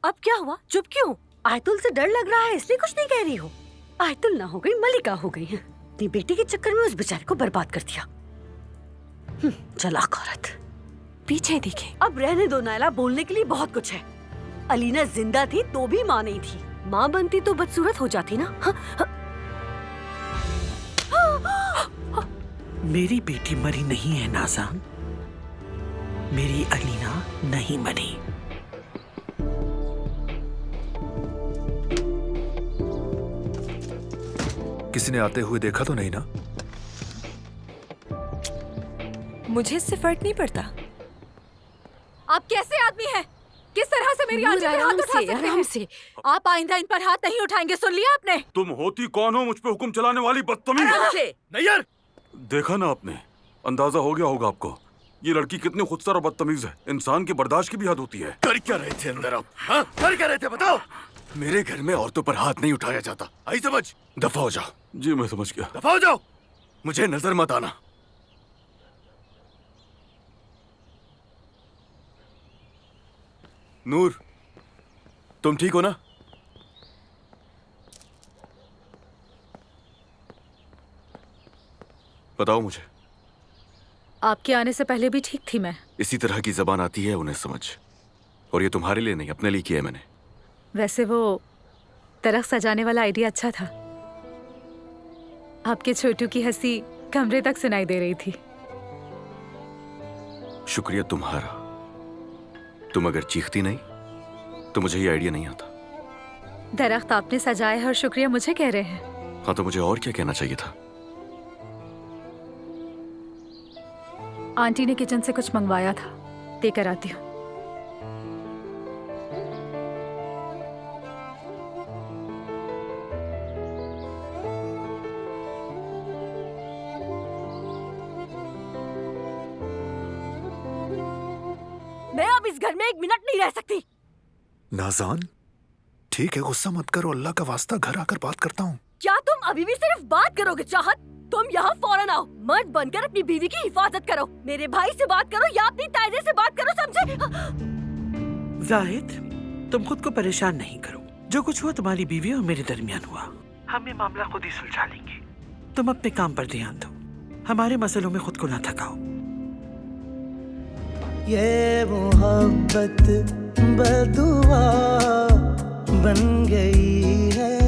अब क्या हुआ? चुप क्यों? आयतुल से डर लग रहा है इसलिए कुछ नहीं कह रही हो? आयतुल ना हो गई मलिका हो गई है। अपनी बेटी के चक्कर में उस बेचारे को बर्बाद कर दिया। चालाक औरत। पीछे देखे। अब रहने दो नायला, बोलने के लिए बहुत कुछ है। अलीना जिंदा थी तो भी माँ नहीं थी। माँ बनती तो बदसूरत हो जाती ना। मेरी बेटी मरी नहीं है नाज़ान, मेरी अलीना नहीं मरी। किसी ने आते हुए देखा तो नहीं ना? मुझे इससे फर्क नहीं पड़ता। आप कैसे आदमी हैं? किस तरह से मेरी आंटी पे हाथ उठा सकते हैं? से। आप आइंदा इन पर हाथ नहीं उठाएंगे, सुन लिया आपने? तुम होती कौन हो मुझ पे हुक्म चलाने वाली बदतमीज? नहीं यार, देखा ना आपने, अंदाजा हो गया होगा आपको ये लड़की कितनी खुदसर और बदतमीज है। इंसान की बर्दाश्त की भी हद होती है। कर क्या रहे थे अंदर आप? हाँ? कर क्या रहे थे बताओ? मेरे घर में औरतों पर हाथ नहीं उठाया जाता, आई समझ? दफा हो जाओ। जी मैं समझ गया। दफा हो जाओ, मुझे नजर मत आना। नूर, तुम ठीक हो ना? बताओ मुझे। आपके आने से पहले भी ठीक थी मैं। इसी तरह की जबान आती है उन्हें समझ, और ये तुम्हारे लिए नहीं अपने लिए किया है मैंने। वैसे वो दरख्त सजाने वाला आइडिया अच्छा था। आपके छोटू की हंसी कमरे तक सुनाई दे रही थी। शुक्रिया तुम्हारा। तुम अगर चीखती नहीं तो मुझे ये आइडिया नहीं आता। दरख्त आपने सजाया है और शुक्रिया मुझे कह रहे हैं। हाँ तो मुझे और क्या कहना चाहिए था? आंटी ने किचन से कुछ मंगवाया था, देकर आती हूँ। मैं अब इस घर में एक मिनट नहीं रह सकती। नाज़ान, ठीक है, गुस्सा मत करो, अल्लाह का वास्ता घर आकर बात करता हूँ। क्या तुम अभी भी सिर्फ बात करोगे? चाहत, तुम यहाँ फौरन आओ। मर्द बनकर अपनी बीवी की हिफाजत करो। मेरे भाई से बात करो या अपनी तायजे से बात करो, समझे? जाहिद, तुम खुद को परेशान नहीं करो। जो कुछ हुआ तुम्हारी बीवी और मेरे दरमियान हुआ, हम ये मामला खुद ही सुलझा लेंगे। तुम अपने काम पर ध्यान दो, हमारे मसलों में खुद को ना थकाओ। ये मोहब्बत बदुआ बन गई है।